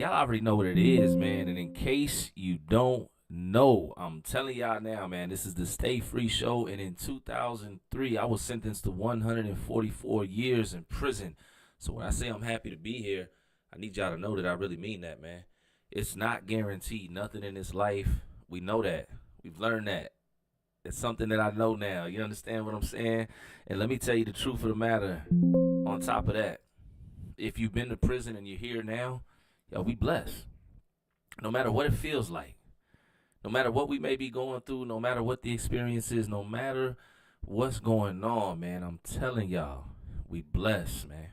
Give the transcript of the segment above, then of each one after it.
Y'all already know what it is, man. And in case you don't know, I'm telling y'all now, man, this is the Stay Free Show. And in 2003, I was sentenced to 144 years in prison. So when I say I'm happy to be here, I need y'all to know that I really mean that, man. It's not guaranteed. Nothing in this life. We know that. We've learned that. It's something that I know now. You understand what I'm saying? And let me tell you the truth of the matter. On top of that, if you've been to prison and you're here now, yo, we blessed. No matter what it feels like, no matter what we may be going through, no matter what the experience is, no matter what's going on, man, I'm telling y'all, we blessed, man.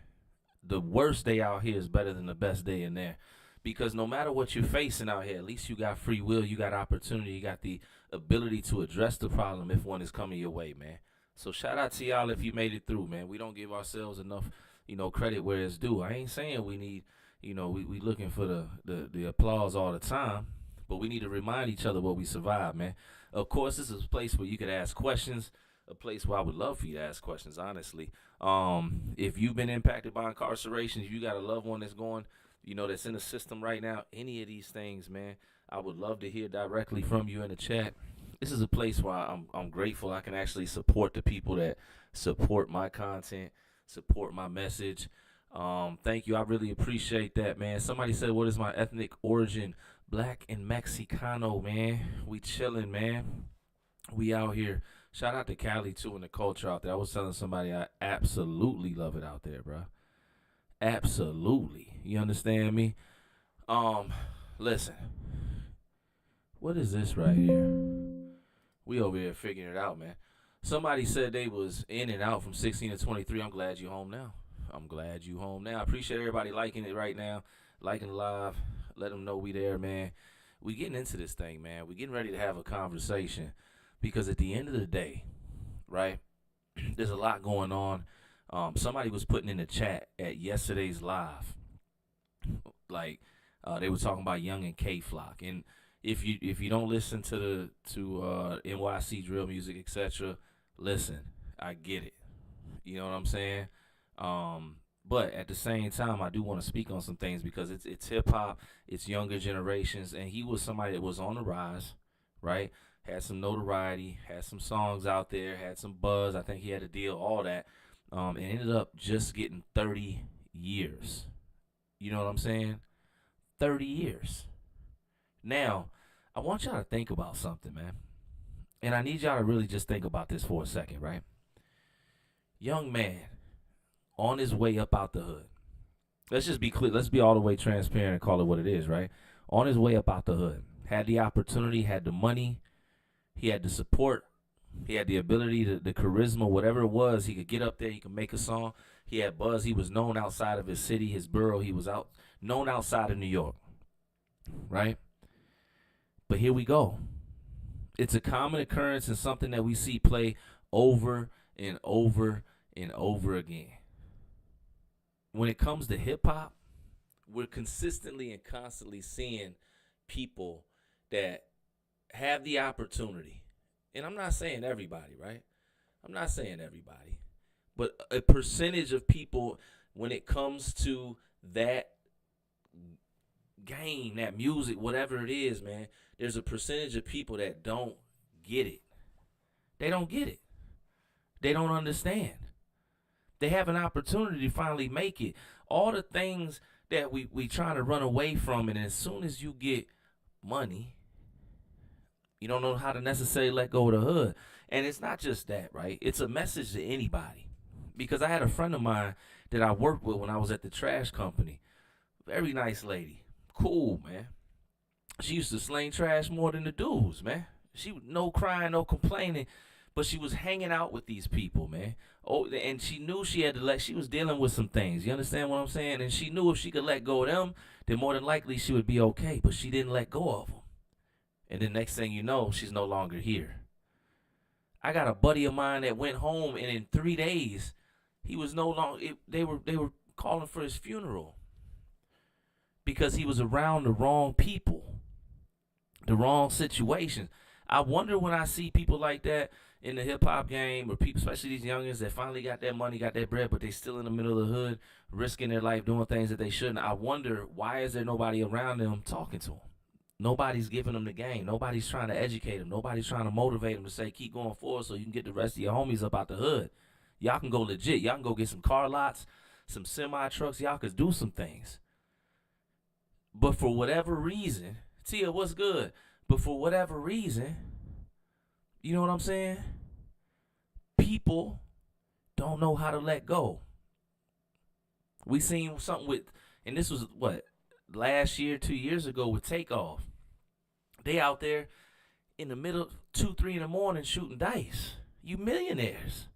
The worst day out here is better than the best day in there. Because no matter what you're facing out here, at least you got free will, you got opportunity, you got the ability to address the problem if one is coming your way, man. So shout out to y'all if you made it through, man. We don't give ourselves enough, credit where it's due. I ain't saying we need, we looking for the applause all the time, but we need to remind each other what we survived, man. Of course, this is a place where you could ask questions, a place where I would love for you to ask questions, honestly. If you've been impacted by incarceration, if you got a loved one that's going, that's in the system right now, any of these things, man, I would love to hear directly from you in the chat. This is a place where I'm grateful I can actually support the people that support my content, support my message. Thank you. I really appreciate that, man. Somebody said, what is my ethnic origin? Black and Mexicano, man. We chilling, man. We out here. Shout out to Cali, too, and the culture out there. I was telling somebody I absolutely love it out there, bro. Absolutely. You understand me? Listen. What is this right here? We over here figuring it out, man. Somebody said they was in and out from 16 to 23. I'm glad you home now. I'm glad you home now. I appreciate everybody liking it right now, liking live. Let them know we there, man. We getting into this thing, man. We getting ready to have a conversation because at the end of the day, right, there's a lot going on. Somebody was putting in the chat at yesterday's live, like they were talking about Young and K Flock, and if you don't listen to NYC drill music, etc., listen, I get it. You know what I'm saying? But at the same time, I do want to speak on some things because it's hip hop, it's younger generations, and he was somebody that was on the rise, right? Had some notoriety, had some songs out there, had some buzz. I think he had a deal, all that, and ended up just getting 30 years. You know what I'm saying? 30 years. Now, I want y'all to think about something, man. And I need y'all to really just think about this for a second, right? Young man on his way up out the hood. Let's just be clear. Let's be all the way transparent and call it what it is, right? On his way up out the hood. Had the opportunity, had the money, he had the support, he had the ability, the charisma, whatever it was. He could get up there, he could make a song. He had buzz. He was known outside of his city, his borough. He was known outside of New York, right? But here we go. It's a common occurrence and something that we see play over and over and over again. When it comes to hip hop, we're consistently and constantly seeing people that have the opportunity. And I'm not saying everybody, right? I'm not saying everybody. But a percentage of people, when it comes to that game, that music, whatever it is, man, there's a percentage of people that don't get it. They don't get it. They don't understand. They have an opportunity to finally make it. All the things that we trying to run away from, and as soon as you get money, you don't know how to necessarily let go of the hood. And it's not just that, right? It's a message to anybody. Because I had a friend of mine that I worked with when I was at the trash company. Very nice lady. Cool, man. She used to sling trash more than the dudes, man. She no crying, no complaining, but she was hanging out with these people, man. Oh, and she knew she had to she was dealing with some things. You understand what I'm saying? And she knew if she could let go of them, then more than likely she would be okay. But she didn't let go of them. And the next thing you know, she's no longer here. I got a buddy of mine that went home, and in 3 days, he was no longer. They were calling for his funeral because he was around the wrong people, the wrong situations. I wonder when I see people like that, in the hip hop game, or people, especially these youngins that finally got that money, got that bread, but they still in the middle of the hood, risking their life, doing things that they shouldn't. I wonder, why is there nobody around them talking to them? Nobody's giving them the game. Nobody's trying to educate them. Nobody's trying to motivate them to say, keep going forward so you can get the rest of your homies up out the hood. Y'all can go legit. Y'all can go get some car lots, some semi trucks. Y'all could do some things. But for whatever reason, Tia, what's good? But for whatever reason, you know what I'm saying? People don't know how to let go. We seen something with, and this was what, last year, 2 years ago with Takeoff. They out there in the middle, 2, 3 in the morning shooting dice. You millionaires.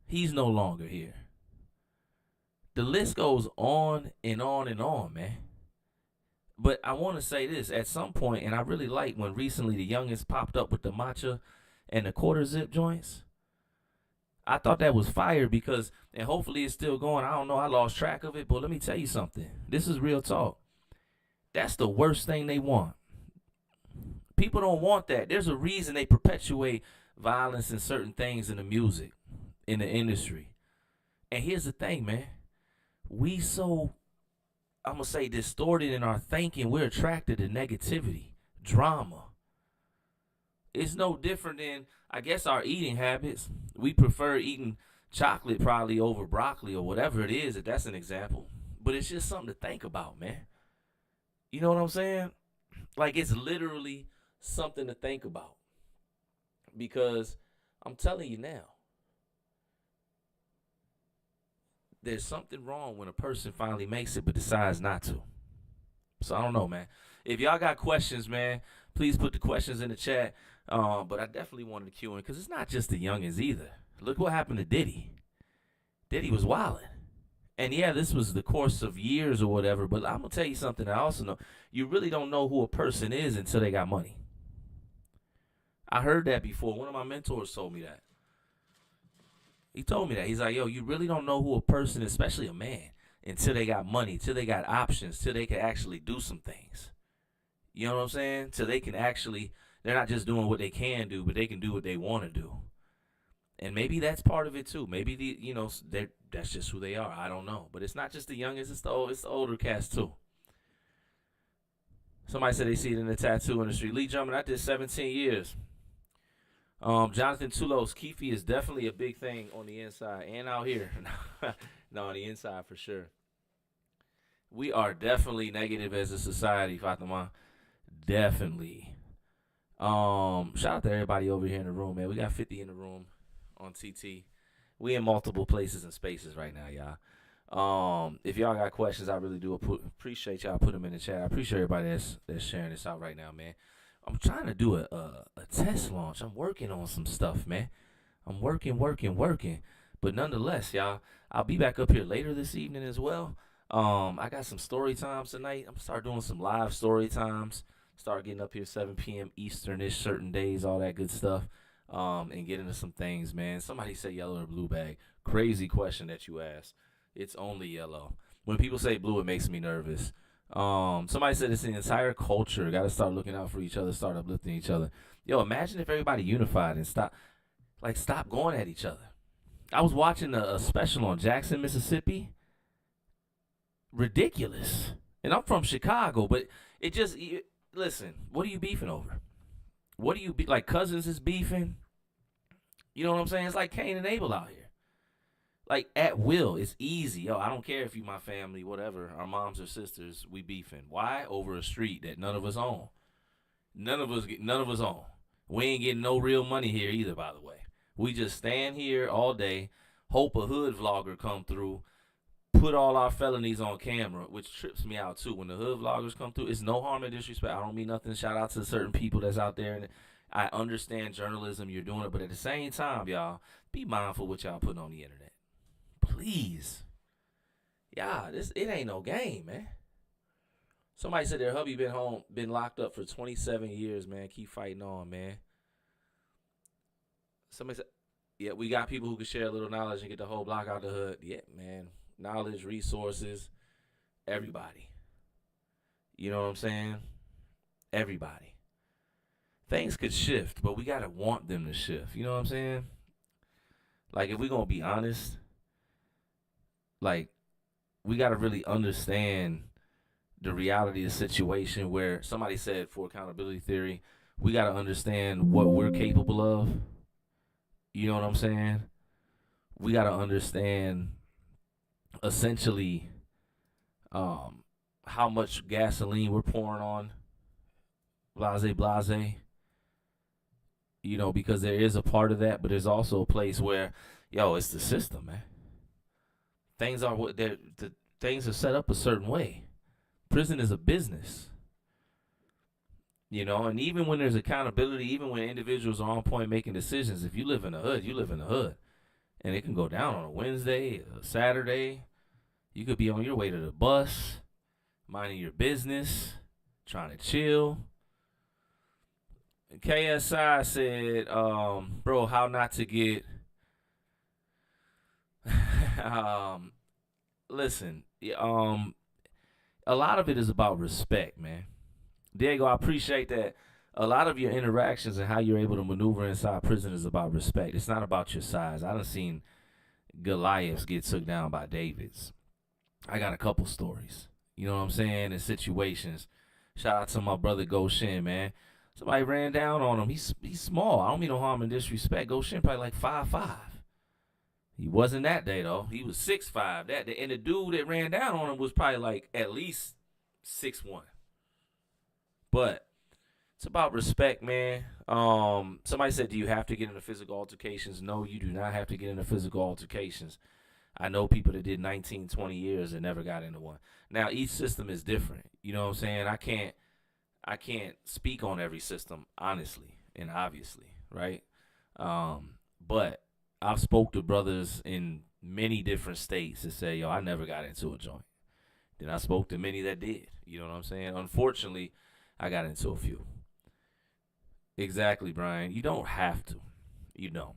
He's no longer here. The list goes on and on and on, man. But I want to say this at some point, and I really like when recently the youngest popped up with the matcha and the quarter zip joints. I thought that was fire because, and hopefully it's still going. I don't know. I lost track of it, but let me tell you something. This is real talk. That's the worst thing they want. People don't want that. There's a reason they perpetuate violence and certain things in the music, in the industry. And here's the thing, man. We so, I'm going to say, distorted in our thinking, we're attracted to negativity, drama. It's no different than, I guess, our eating habits. We prefer eating chocolate probably over broccoli or whatever it is, if that's an example. But it's just something to think about, man. You know what I'm saying? Like, it's literally something to think about. Because I'm telling you now, there's something wrong when a person finally makes it but decides not to. So I don't know, man. If y'all got questions, man, please put the questions in the chat. But I definitely wanted to cue in because it's not just the youngins either. Look what happened to Diddy. Diddy was wilding. And yeah, this was the course of years or whatever, but I'm going to tell you something I also know. You really don't know who a person is until they got money. I heard that before. One of my mentors told me that. He told me that. He's like, yo, you really don't know who a person, especially a man, until they got money, till they got options, till they can actually do some things. You know what I'm saying? Till they can actually, they're not just doing what they can do, but they can do what they want to do. And maybe that's part of it too. Maybe that's just who they are. I don't know. But it's not just the youngest, it's the older cast too. Somebody said they see it in the tattoo industry. Lee Drummond, I did 17 years. Jonathan Tulos, Keefe is definitely a big thing on the inside and out here. No, on the inside for sure. We are definitely negative as a society, Fatima. Definitely. Shout out to everybody over here in the room, man. We got 50 in the room on TT. We in multiple places and spaces right now, y'all. If y'all got questions, I really do appreciate y'all put them in the chat. I appreciate everybody that's sharing this out right now, man. I'm trying to do a test launch. I'm working on some stuff, man. I'm working. But nonetheless, y'all, I'll be back up here later this evening as well. I got some story times tonight. I'm gonna start doing some live story times. Start getting up here 7 p.m. Eastern-ish, certain days, all that good stuff. And get into some things, man. Somebody say yellow or blue bag. Crazy question that you asked. It's only yellow. When people say blue, it makes me nervous. Somebody said it's an entire culture. Got to start looking out for each other, start uplifting each other. Yo, imagine if everybody unified and stop going at each other. I was watching a special on Jackson, Mississippi. Ridiculous. And I'm from Chicago, but listen, what are you beefing over? What do you be like? Cousins is beefing. You know what I'm saying? It's like Cain and Abel out here. Like, at will, it's easy. Yo, I don't care if you my family, whatever, our moms or sisters, we beefing. Why? Over a street that none of us own. None of us own. We ain't getting no real money here either, by the way. We just stand here all day, hope a hood vlogger come through, put all our felonies on camera, which trips me out too. When the hood vloggers come through, it's no harm and disrespect. I don't mean nothing. Shout out to certain people that's out there. And I understand journalism, you're doing it, but at the same time, y'all, be mindful what y'all putting on the internet. Please. Yeah, it ain't no game, man. Somebody said their hubby been locked up for 27 years, man. Keep fighting on, man. Somebody said, yeah, we got people who can share a little knowledge and get the whole block out the hood. Yeah, man. Knowledge, resources, everybody. You know what I'm saying? Everybody. things could shift, but we gotta want them to shift. You know what I'm saying? Like if we're gonna be honest, like we gotta really understand the reality of the situation where somebody said for accountability theory, we gotta understand what we're capable of. You know what I'm saying? We gotta understand essentially how much gasoline we're pouring on blase. You know, because there is a part of that, but there's also a place where, yo, it's the system, man. Things are what the things are set up a certain way. Prison is a business, you know, and even when there's accountability, even when individuals are on point making decisions, if you live in the hood, you live in the hood, and it can go down on a Wednesday, a Saturday. You could be on your way to the bus, minding your business, trying to chill. KSI said, bro, how not to get listen, a lot of it is about respect, man. Diego, I appreciate that. A lot of your interactions and how you're able to maneuver inside prison is about respect. It's not about your size. I done seen Goliaths get took down by Davids. I got a couple stories. You know what I'm saying? In situations. Shout out to my brother Goshen, man. Somebody ran down on him. He's small. I don't mean no harm and disrespect. Goshen probably like 5'5". He wasn't that day though. He was 6'5". That day. And the dude that ran down on him was probably like at least 6'1". But it's about respect, man. Somebody said, do you have to get into physical altercations? No, you do not have to get into physical altercations. I know people that did 19, 20 years and never got into one. Now each system is different. You know what I'm saying? I can't speak on every system honestly and obviously, right? But I've spoke to brothers in many different states that say, yo, I never got into a joint. Then I spoke to many that did. You know what I'm saying? Unfortunately, I got into a few. Exactly, Brian. You don't have to. You don't.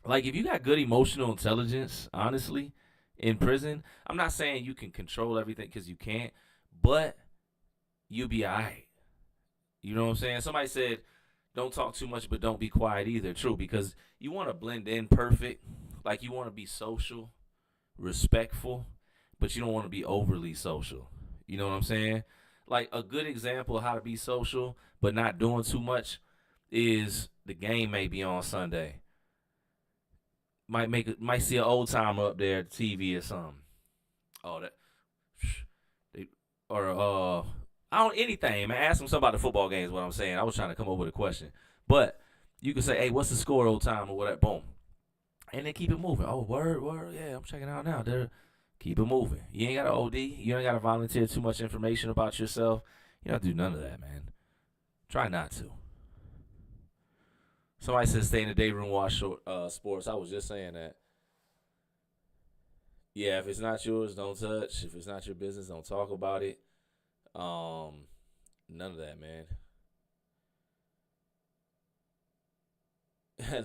Like, if you got good emotional intelligence, honestly, in prison, I'm not saying you can control everything because you can't, but you'll be all right. You know what I'm saying? Somebody said, don't talk too much, but don't be quiet either. True, because you want to blend in perfect. Like, you want to be social, respectful, but you don't want to be overly social. You know what I'm saying? Like, a good example of how to be social, but not doing too much is the game may be on Sunday. Might see an old timer up there at the TV or something. Oh, that they, or I don't anything, man. Ask them something about the football games. What I'm saying, I was trying to come up with a question, but you can say, "Hey, what's the score, old time or whatever?" Boom, and then keep it moving. Oh, word, yeah, I'm checking out now. There, keep it moving. You ain't got to OD. You ain't got to volunteer too much information about yourself. You don't have to do none of that, man. Try not to. Somebody said stay in the day room, watch sports. I was just saying that. Yeah, if it's not yours, don't touch. If it's not your business, don't talk about it. Um, None of that, man.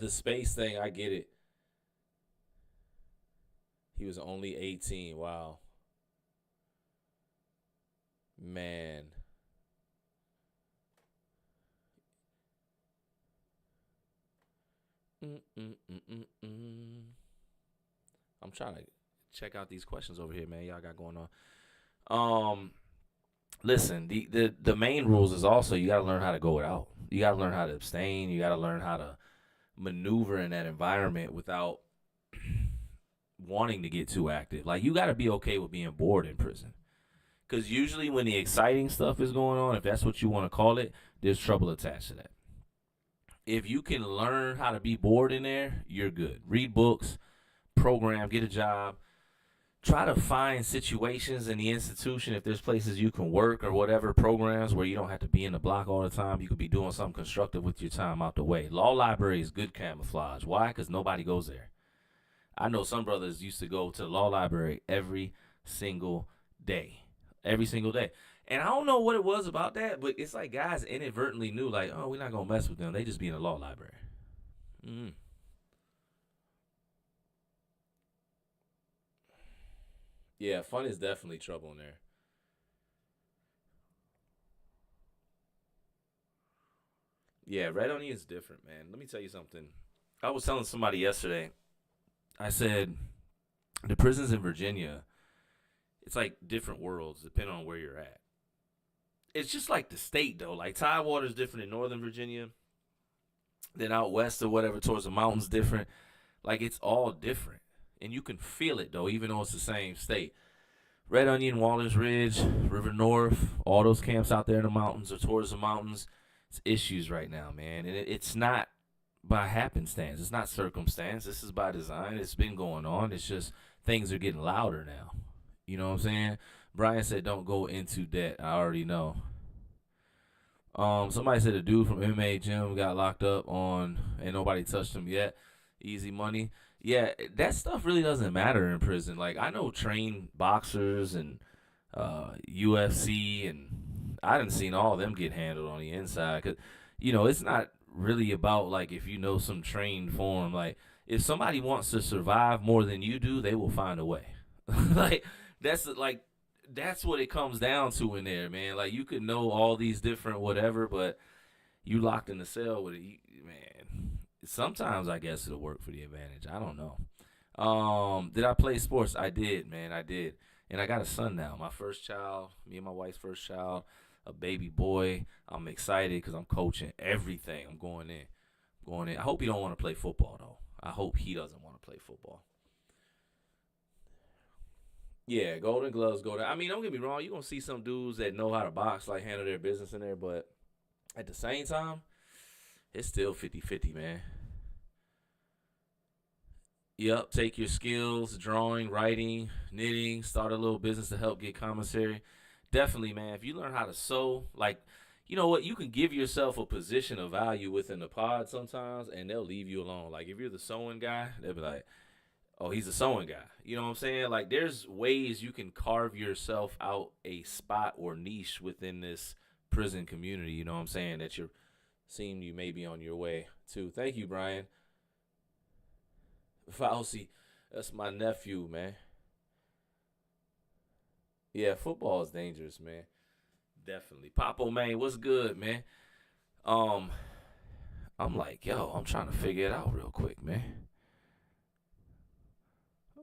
The space thing, I get it. He was only 18. Wow, man. Mm-mm-mm-mm-mm. I'm trying to check out these questions over here, man. Y'all got going on. Um, Listen, the main rules is also you got to learn how to go it out. You got to learn how to abstain. You got to learn how to maneuver in that environment without wanting to get too active. Like you got to be okay with being bored in prison. Because usually when the exciting stuff is going on, if that's what you want to call it, there's trouble attached to that. If you can learn how to be bored in there, you're good. Read books, program, get a job. Try to find situations in the institution if there's places you can work or whatever programs where you don't have to be in the block all the time. You could be doing something constructive with your time out the way. Law library is good camouflage. Why? Because nobody goes there. I know some brothers used to go to the law library every single day. Every single day. And I don't know what it was about that, but it's like guys inadvertently knew, like, oh, we're not going to mess with them. They just be in the law library. Mm. Yeah, fun is definitely trouble in there. Yeah, red onion is different, man. Let me tell you something. I was telling somebody yesterday. I said the prisons in Virginia, it's like different worlds depending on where you're at. It's just like the state though. Like Tidewater is different in Northern Virginia than out west or whatever towards the mountains different. Like it's all different. And you can feel it though, even though it's the same state. Red Onion, Wallace Ridge, River North, all those camps out there in the mountains or towards the mountains, it's issues right now, man. And it's not by happenstance. It's not circumstance. This is by design. It's been going on. It's just things are getting louder now. You know what I'm saying? Brian said don't go into debt. I already know. Somebody said a dude from MMA gym got locked up on and nobody touched him yet. Easy money. Yeah, that stuff really doesn't matter in prison. Like I know trained boxers and UFC, and I done seen all of them get handled on the inside. Cause it's not really about like if you know some trained form. Like if somebody wants to survive more than you do, they will find a way. like like that's what it comes down to in there, man. Like you could know all these different whatever, but you locked in the cell with it, man. Sometimes I guess it'll work for the advantage. I don't know. Did I play sports? I did, man. I did. And I got a son now. My first child, me and my wife's first child, a baby boy. I'm excited because I'm coaching everything. I'm going in. Going in. I hope he don't want to play football, though. I hope he doesn't want to play football. Yeah, Golden Gloves go there. I mean, don't get me wrong. You're going to see some dudes that know how to box, like handle their business in there. But at the same time, it's still 50-50, man. Yep, take your skills, drawing, writing, knitting, start a little business to help get commissary. Definitely, man. If you learn how to sew, like, you know what? You can give yourself a position of value within the pod sometimes, and they'll leave you alone. Like, if you're the sewing guy, they'll be like, oh, he's a sewing guy. You know what I'm saying? Like, there's ways you can carve yourself out a spot or niche within this prison community. You know what I'm saying? That you're seeing you may be on your way to. Thank you, Brian. Fauci, that's my nephew, man. Yeah, football is dangerous, man. Definitely. Papo, man, what's good, man? Um, I'm like, yo, I'm trying to figure it out real quick, man.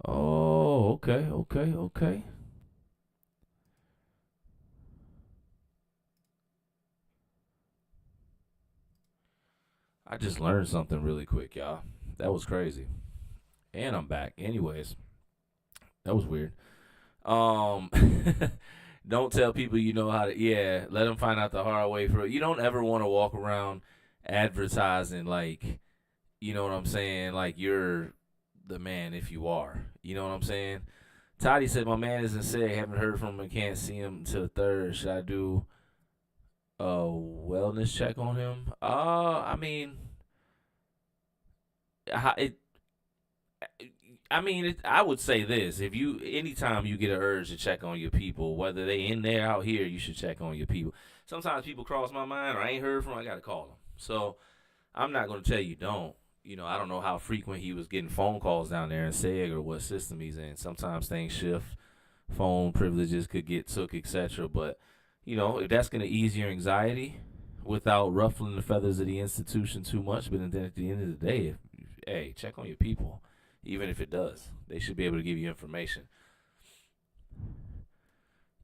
Oh, okay, okay, okay. I just learned something really quick, y'all. That was crazy. And I'm back. Anyways, that was weird. Um, don't tell people you know how to. Yeah, let them find out the hard way. For you don't ever want to walk around advertising like, you know what I'm saying? Like you're the man if you are. You know what I'm saying? Toddy said my man isn't sick. Haven't heard from him and can't see him until the third. Should I do a wellness check on him? I mean, it I would say this: if you, anytime you get an urge to check on your people, whether they in there out here, you should check on your people. Sometimes people cross my mind, or I ain't heard from them, I gotta call them. So I'm not gonna tell you don't. I don't know how frequent he was getting phone calls down there in SEG or what system he's in. Sometimes things shift, phone privileges could get took, etc. But if that's gonna ease your anxiety without ruffling the feathers of the institution too much, but then at the end of the day, hey, check on your people. Even if it does, they should be able to give you information.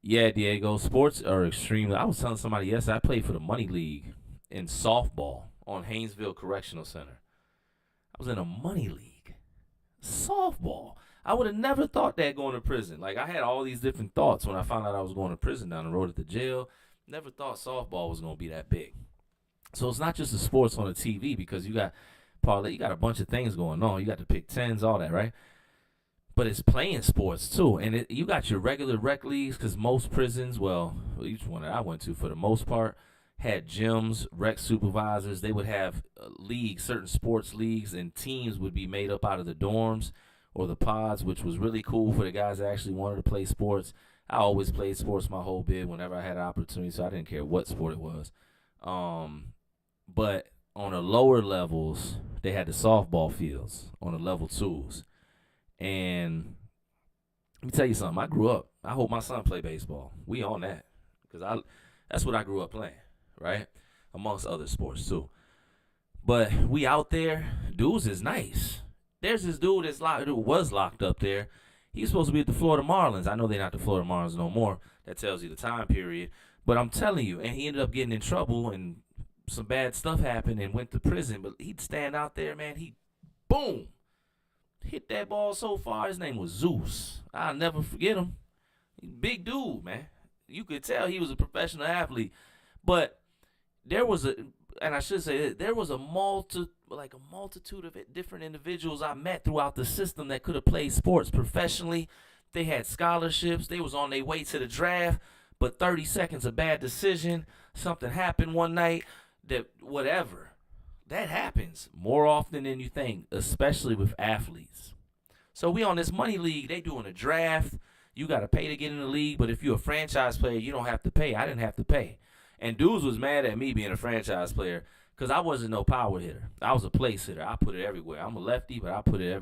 Yeah, Diego, sports are extremely. I was telling somebody yesterday, I played for the Money League in softball on Haynesville Correctional Center. I was in a Money League. Softball. I would have never thought that going to prison. Like, I had all these different thoughts when I found out I was going to prison down the road at the jail. Never thought softball was going to be that big. So it's not just the sports on the TV because you got parlay, you got a bunch of things going on. You got the Pick Tens, all that, right? But it's playing sports too, and you got your regular rec leagues because most prisons, well, each one that I went to for the most part, had gyms, rec supervisors. They would have leagues, certain sports leagues, and teams would be made up out of the dorms or the pods, which was really cool for the guys that actually wanted to play sports. I always played sports my whole bid whenever I had an opportunity, so I didn't care what sport it was. But on the lower levels, they had the softball fields on the level twos. And let me tell you something. I grew up. I hope my son play baseball. We on that. Because that's what I grew up playing, right? Amongst other sports, too. But we out there, dudes is nice. There's this dude who was locked up there. He's supposed to be at the Florida Marlins. I know they're not the Florida Marlins no more. That tells you the time period. But I'm telling you, and he ended up getting in trouble and some bad stuff happened and went to prison. But he'd stand out there, man. He, boom, hit that ball so far. His name was Zeus. I'll never forget him. Big dude, man. You could tell he was a professional athlete. But there was and I should say there was a multitude of different individuals I met throughout the system that could have played sports professionally. They had scholarships. They was on their way to the draft, but 30 seconds of bad decision, something happened one night, that whatever. That happens more often than you think, especially with athletes. So we on this money league, they doing a draft. You got to pay to get in the league, but if you're a franchise player, you don't have to pay. I didn't have to pay. And dudes was mad at me being a franchise player because I wasn't no power hitter. I was a place hitter. I put it everywhere. I'm a lefty, but I put it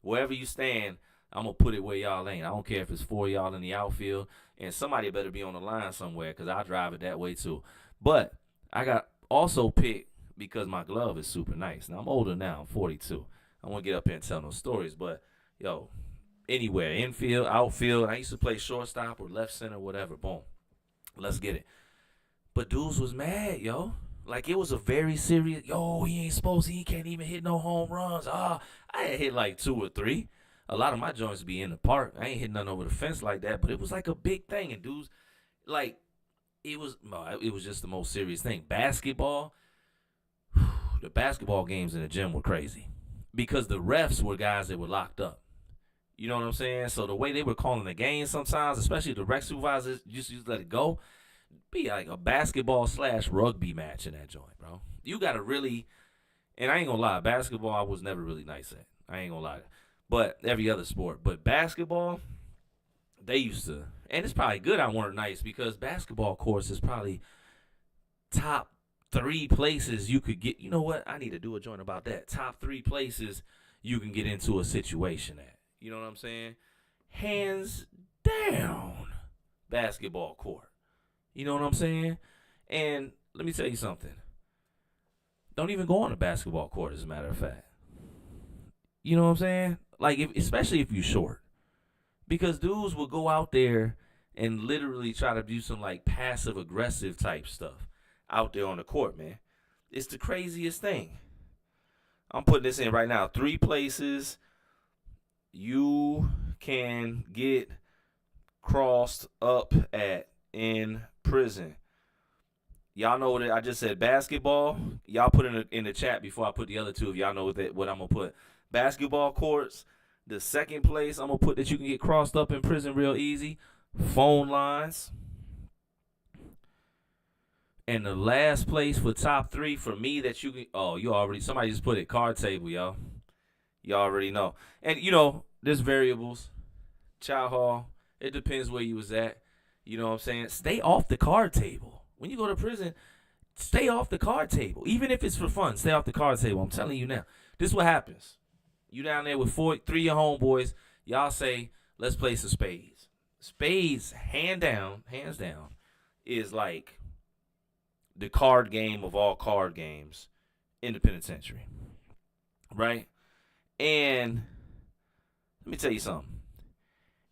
wherever you stand, I'm going to put it where y'all ain't. I don't care if it's 4 y'all in the outfield, and somebody better be on the line somewhere because I drive it that way too. But I got also picked because my glove is super nice. Now, I'm older now. I'm 42. I won't get up here and tell no stories, but, yo, anywhere, infield, outfield. I used to play shortstop or left center, whatever. Boom. Let's get it. But dudes was mad, yo. Like, it was a very serious, he can't even hit no home runs. I had hit like 2 or 3. A lot of my joints be in the park. I ain't hit nothing over the fence like that, but it was like a big thing. And dudes, like, it was just the most serious thing. Basketball, the basketball games in the gym were crazy because the refs were guys that were locked up. You know what I'm saying? So the way they were calling the game sometimes, especially the rec supervisors, just let it go. Be like a basketball/rugby match in that joint, bro. You gotta really, and I ain't gonna lie, basketball I was never really nice at. I ain't gonna lie, but every other sport, but basketball, they used to, and it's probably good I weren't nice because basketball course is probably top 3 places you could get. You know what? I need to do a joint about that. Top 3 places you can get into a situation at. You know what I'm saying? Hands down, basketball court. You know what I'm saying? And let me tell you something. Don't even go on a basketball court, as a matter of fact. You know what I'm saying? Like, especially if you're short. Because dudes will go out there and literally try to do some, like, passive-aggressive type stuff out there on the court, man. It's the craziest thing. I'm putting this in right now. 3 places you can get crossed up at in prison. Y'all know what I just said. Basketball. Y'all put in the chat before I put the other 2. If y'all know what I'm gonna put. Basketball courts. The second place I'm gonna put that you can get crossed up in prison real easy. Phone lines. And the last place for top 3 for me that you can. Oh, somebody just put it. Card table, y'all. Y'all already know. And there's variables. Chow hall. It depends where you was at. You know what I'm saying? Stay off the card table. When you go to prison, stay off the card table. Even if it's for fun, stay off the card table. I'm telling you now. This is what happens. You down there with 3 of your homeboys. Y'all say, let's play some spades. Spades, hands down, is like the card game of all card games in the penitentiary. Right? And let me tell you something.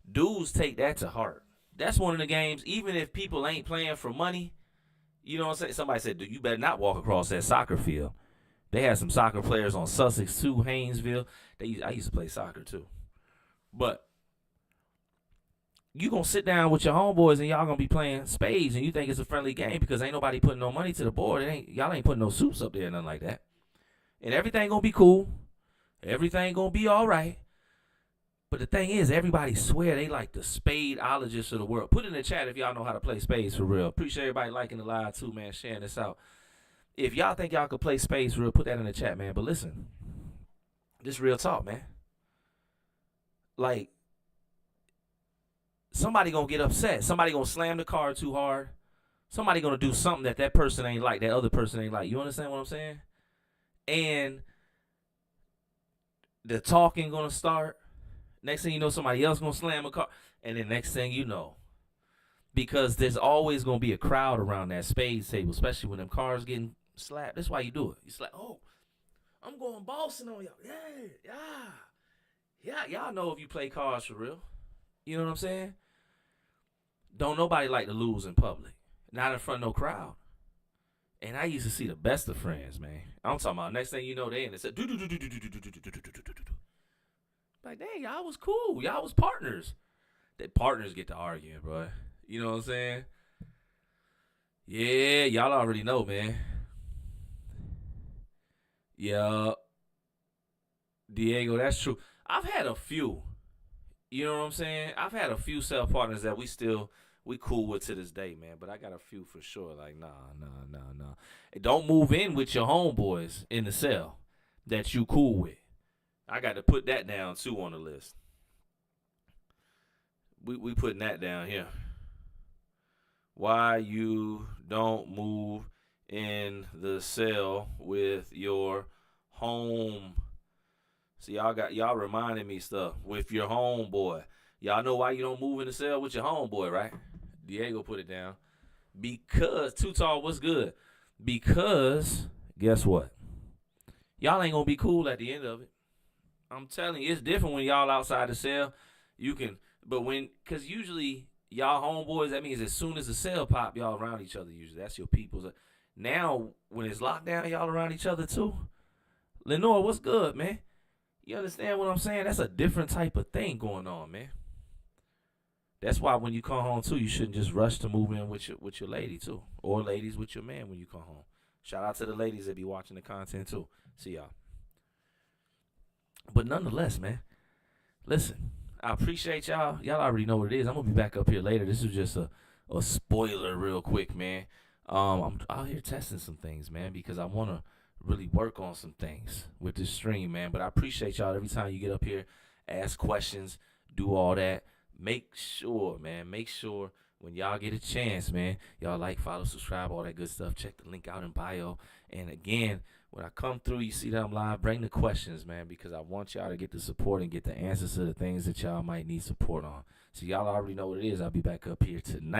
Dudes take that to heart. That's one of the games, even if people ain't playing for money, you know what I'm saying? Somebody said, dude, you better not walk across that soccer field. They had some soccer players on Sussex too, Haynesville. I used to play soccer too. But you going to sit down with your homeboys and y'all going to be playing spades and you think it's a friendly game because ain't nobody putting no money to the board. Y'all ain't putting no suits up there, nothing like that. And everything going to be cool. Everything going to be all right. But the thing is, everybody swear they like the spadeologists of the world. Put in the chat if y'all know how to play spades for real. Appreciate everybody liking the live too, man, sharing this out. If y'all think y'all could play spades for real, put that in the chat, man. But listen, this real talk, man. Like, somebody gonna get upset. Somebody gonna slam the card too hard. Somebody gonna do something that person ain't like, that other person ain't like. You understand what I'm saying? And the talking gonna start. Next thing you know, somebody else going to slam a car. And then next thing you know, because there's always going to be a crowd around that spades table, especially when them cars getting slapped. That's why you do it. It's like, oh, I'm going bossing on y'all. Yeah. Y'all know if you play cards for real. You know what I'm saying? Don't nobody like to lose in public. Not in front of no crowd. And I used to see the best of friends, man. I'm talking about next thing you know, they in it said like, dang, y'all was cool. Y'all was partners. That partners get to arguing, bro. You know what I'm saying? Yeah, y'all already know, man. Yeah, Diego, that's true. I've had a few. You know what I'm saying? I've had a few cell partners that we cool with to this day, man. But I got a few for sure. Like, nah. Don't move in with your homeboys in the cell that you cool with. I got to put that down too on the list. We putting that down here. Why you don't move in the cell with your home? See, y'all reminding me stuff with your homeboy. Y'all know why you don't move in the cell with your homeboy, right? Diego put it down. Because Too Tall, what's good? Because guess what? Y'all ain't gonna be cool at the end of it. I'm telling you, it's different when y'all outside the cell. You can, but cause usually y'all homeboys, that means as soon as the cell pop, y'all around each other. Usually, that's your peoples. Now, when it's locked down, y'all around each other too. Lenore, what's good, man? You understand what I'm saying? That's a different type of thing going on, man. That's why when you come home too, you shouldn't just rush to move in with your lady too, or ladies with your man when you come home. Shout out to the ladies that be watching the content too. See y'all. But nonetheless, man, listen, I appreciate y'all. Y'all already know what it is. I'm gonna be back up here later. This is just a spoiler, real quick, man. I'm out here testing some things, man, because I wanna really work on some things with this stream, man. But I appreciate y'all every time you get up here, ask questions, do all that. Make sure, man, when y'all get a chance, man, y'all like, follow, subscribe, all that good stuff. Check the link out in bio. And again, when I come through, you see that I'm live, bring the questions, man, because I want y'all to get the support and get the answers to the things that y'all might need support on. So y'all already know what it is. I'll be back up here tonight.